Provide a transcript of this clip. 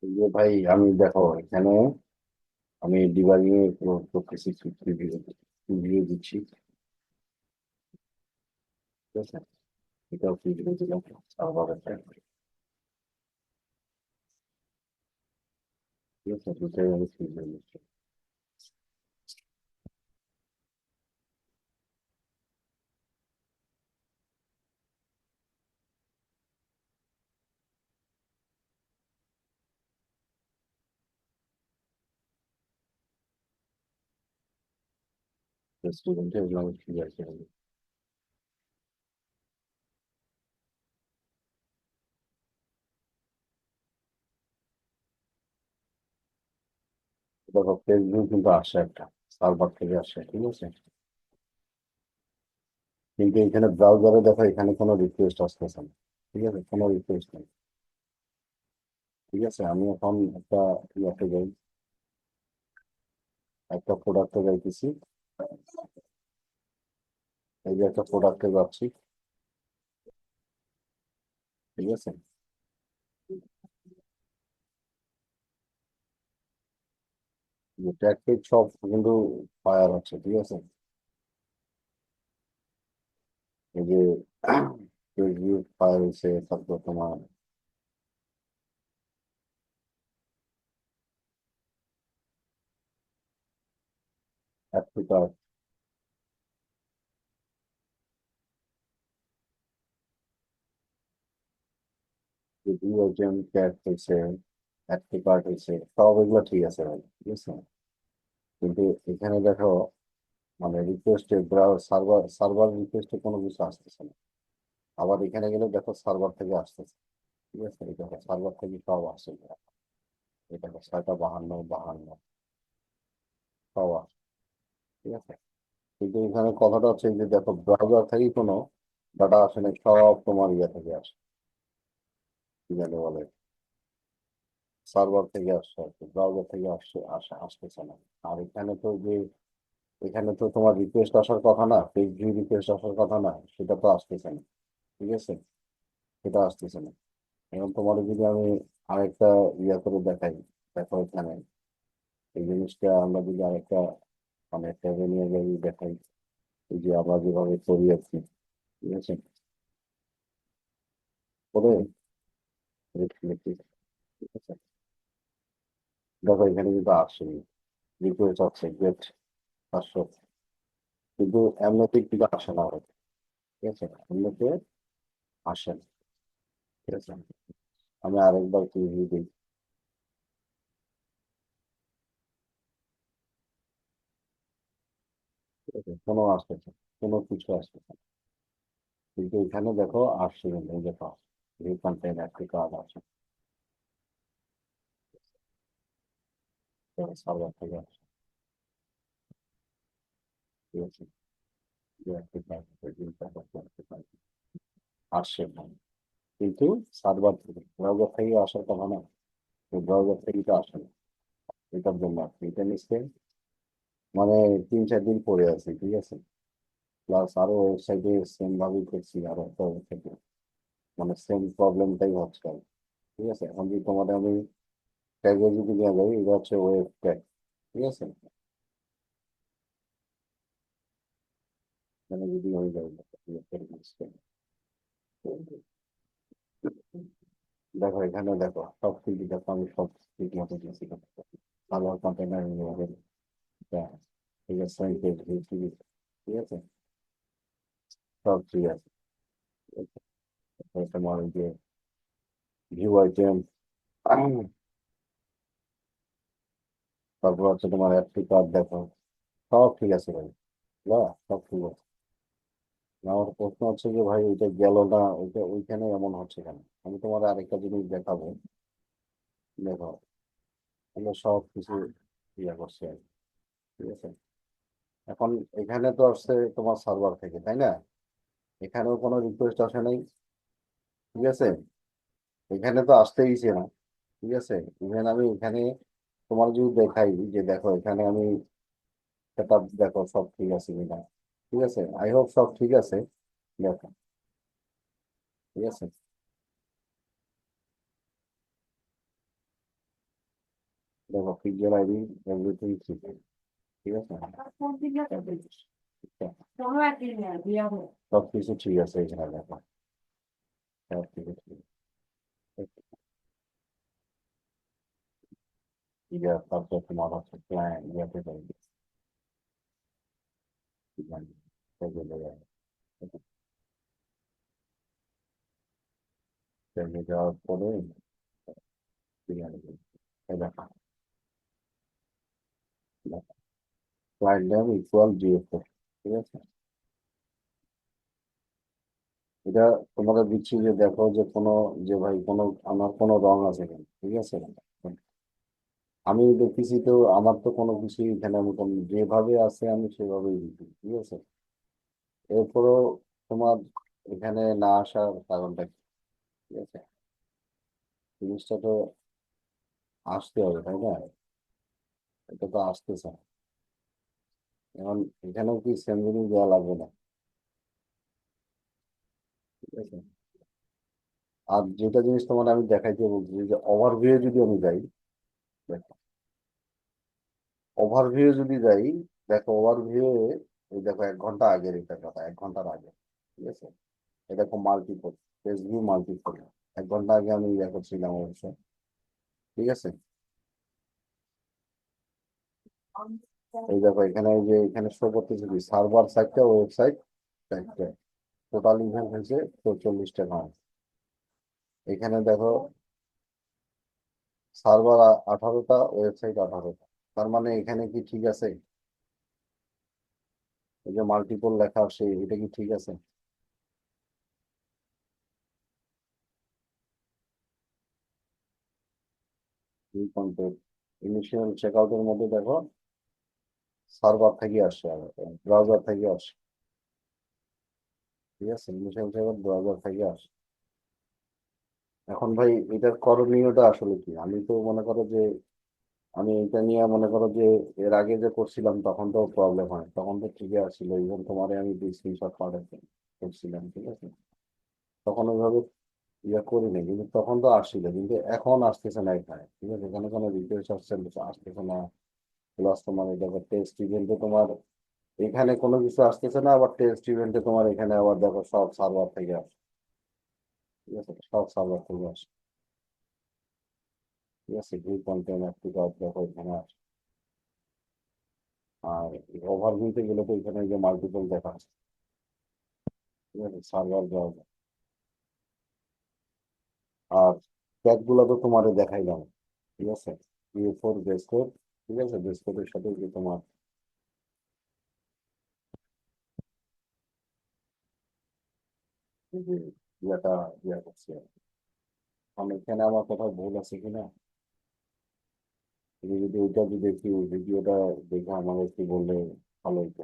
এই যে ভাই আমি দেখো এখানে আমি ডিবাগিং করতেছি, প্রিভিউ দিচ্ছি। ঠিক আছে, এটাও প্রিভিউ দিলাম। সার্ভার একটা, ঠিক আছে, দুটাই আমি প্রিভিউ দিচ্ছি। স্টুডেন্টের এগুলো আমি ক্লিয়ার করে দিই। দেখো ফেসবুক কিন্তু আসে একটা সার্ভার থেকে আসে, ঠিক আছে, কিন্তু এখানে ব্রাউজারে দেখো এখানে কোনো রিকোয়েস্ট আসতেছে না। ঠিক আছে, কোনো রিকোয়েস্ট নেই। ঠিক আছে, আমি এখন একটা ইয়াতে যাই, একটা প্রোডাক্টে যাইতেছি। এই যে একটা প্রোডাক্টে যাচ্ছি, ঠিক আছে। ট্যাগ পেজ সব কিন্তু ফায়ার হচ্ছে, ঠিক আছে। এই যে ফেসবুক ফায়ার হয়েছে, তারপর তোমার অ্যাপ্রিকট, ভিডিও গেম ক্যাট হয়েছে, অ্যাপ্রিকট হয়েছে, সব এগুলো ঠিক আছে ভাই, ঠিক আছে। কিন্তু এখানে দেখো মানে রিকোয়েস্টে সার্ভার সার্ভার রিকোয়েস্টে কোনো কিছু আসতেছে না। আবার এখানে গেলে দেখো সার্ভার থেকে আসতেছে। ঠিক আছে, এই দেখো সার্ভার থেকে সব আসছে। এটা 6টা 52 সব আসছে, ঠিক আছে। কিন্তু এখানে কথাটা হচ্ছে যে দেখো ব্রাউজার থেকেই কোনো ডাটা আসে না, সব তোমার ইয়ে থেকে আসে, কি জানি বলে, সার্ভার থেকে আসছে আর কি, ব্রাউজার থেকে আসতেছে না। আর এখানে তো যে এখানে তো তোমার রিকোয়েস্ট আসার কথা না, পেজ ভিউ রিকোয়েস্ট আসার কথা না, সেটা তো আসতেছে না। ঠিক আছে, সেটা আসতেছে না। এখন তোমার যদি আমি আরেকটা ইয়া করে দেখাই, দেখো এখানে এই জিনিসটা আমরা যদি আরেকটা মানে ট্যাবে নিয়ে যাই দেখাই, এই যে আমরা যেভাবে করি আর কি, ঠিক আছে, করে লিখি, ঠিক আছে। দেখো এখানে কিন্তু আসেনি, রিকোয়েস্ট আছে গেট 500, কিন্তু এমনিতে কিন্তু আসে না আমাদের। ঠিক আছে, এমনিতে আসে না। ঠিক আছে, আমি আরেকবার কি দিই। ঠিক আছে, কোনো আসতেছে না, কোনো কিছু আসতেছে না। কিন্তু এখানে দেখো আসছে, কিন্তু এই দেখো রিকন্টেন্ট একটি কাজ আছে, সার্ভার থেকে আসছে, ঠিক আছে। যে একটি কাজ আছে, আসছে না। কিন্তু সার্ভার থেকে ব্রাউজার থেকে আসার কথা না, ব্রাউজার থেকে তো আসে না। এটার জন্য আর কি, এটা নিশ্চয়ই মানে 3-4 দিন পরে আছে, ঠিক আছে। প্লাস আরো ওয়েবসাইটে সেম ভাবেই করছি, আরো একটা ওয়েবসাইটে মানে সেম প্রবলেমটাই হচ্ছে আর কি। ঠিক আছে, এখন যদি তোমাদের আমি ট্যাগে যদি নিয়ে যাই, এটা হচ্ছে ওয়েব ট্যাগ, ঠিক আছে। মানে যদি হয়ে যায়, দেখো এখানে দেখো সব ঠিক, দেখো আমি সব ঠিক মতো দিয়েছি, আবার কন্টেনার ঠিক আছে, ঠিক আছে, সব ঠিক আছে। তোমার ওই যে ভিউ আইটেম, তারপর হচ্ছে তোমার অ্যাপ্লিকার দেখো, সব ঠিক আছে ভাই, না সব ঠিক আছে। আমার প্রশ্ন হচ্ছে যে ভাই ওইটা গেল না, ওইটা ওইখানে এমন হচ্ছে কেন। আমি তোমার আরেকটা জিনিস দেখাবো, দেখো আমরা সব কিছু ইয়ে করছি আর কি, ঠিক আছে। এখন এখানে তো আসছে তোমার সার্ভার থেকে, তাই না? এখানেও কোনো রিকোয়েস্ট আসে নাই, ঠিক আছে। এখানে তো আসতেইছে না, ঠিক আছে। ইভেন আমি এখানে তোমার যদি দেখাই যে দেখো এখানে আমি সেটা দেখো সব ঠিক আছে কিনা, ঠিক আছে, আই হোপ সব ঠিক আছে। দেখো, ঠিক আছে। পিক্সেল আইডি এভরিথিং ঠিক আছে। সব কিছু ঠিক আছে এখানে দেখো, সব কিছু ঠিক আছে। তারপর তোমার হচ্ছে প্ল্যান ইয়াতে যাবে, যাওয়ার পরে দেখো ক্লায়েন্ট নেম ইকুয়াল জিএফ, ঠিক আছে। এটা তোমাকে দিচ্ছি যে দেখো যে কোনো, যে ভাই কোনো আমার কোনো রং আছে কিনা, ঠিক আছে। আমি দেখতেছি তো আমার তো কোনো কিছু এখানে আমি যেভাবে আছে আমি সেভাবেই দিচ্ছি, ঠিক আছে। এরপরও তোমার এখানে না আসার কারণটা কি? ঠিক আছে, জিনিসটা তো আসতে হবে তাই না, এটা তো আসতেছে না। এখন এখানেও কি সেম জিনিস দেওয়া লাগবে না, ঠিক আছে। আর যেটা জিনিস তোমার আমি দেখাইতে বলছি যে ওভারভিউ যদি আমি যাই, দেখো ওভারভিউ যদি যাই, দেখো ওভারভিউ, এই দেখো 1 ঘন্টা আগের এটা কথা, 1 ঘন্টার আগে, ঠিক আছে। এটা খুব মাল্টিপল, পেজ ভিউ মাল্টিপল, 1 ঘন্টা আগে আমি ইয়ে করছিলাম অবশ্য, ঠিক আছে। এই দেখো এখানে, এই যে এখানে শো করতেছে কি সার্ভার সাইটটা, ওয়েবসাইট সাইটটা, টোটাল ইভেন্ট হয়েছে 44টা নয়। এখানে দেখো সার্ভার 18টা, ওয়েবসাইট 18টা, তার মানে এখানে কি ঠিক আছে? এই যে মাল্টিপল লেখা আসে এটা কি ঠিক আছে? এই কন্টেন্ট ইনিশিয়াল চেক আউটের মধ্যে দেখো সার্ভার থেকে আসে, ব্রাউজার থেকে আসে, ঠিক আছে। ইনিশিয়াল চেক আউট ব্রাউজার থেকে আসে। এখন ভাই এটার করণীয়টা আসলে কি? আমি তো মনে করো যে আমি এটা নিয়ে মনে করো যে এর আগে যে করছিলাম তখন তো প্রবলেম হয়, তখন তো ঠিকই আসছিল, ইভেন তোমারে আমি স্ক্রিনশট পাঠাতে করছিলাম, ঠিক আছে। তখন ওইভাবে ইয়ে করিনি, কিন্তু তখন তো আসছিল, কিন্তু এখন আসতেছে না এখানে, ঠিক আছে। এখানে কোনো রিকোয়েস্ট আসতেছে না। প্লাস তোমার এটা টেস্ট ইভেন্টে তোমার এখানে কোনো কিছু আসতেছে না, আবার টেস্ট ইভেন্টে তোমার এখানে আবার দেখো সব সার্ভার থেকে আসে, ঠিক আছে, সব সার্ভার থেকে আসে, ঠিক আছে। ভিউ কন্টেন্ট দেখো এখানে আসে। আর ওভারভিউতে গেলে তো এখানে যে মাল্টিপল দেখা আছে, ঠিক আছে, সার্ভার দেওয়া। আর ট্যাগ গুলো তো তোমার দেখাইলাম, ঠিক আছে। ইউ4 বেস কোড, ঠিক আছে, বেস কোডের সাথে যে তোমার এই যে ইয়েটা ইয়া করছে, আমি এখানে আমার কোথাও ভুল আছে কিনা, তুমি যদি ওইটা যদি একটু ভিডিওটা দেখে আমাকে একটু বললে ভালো হতো।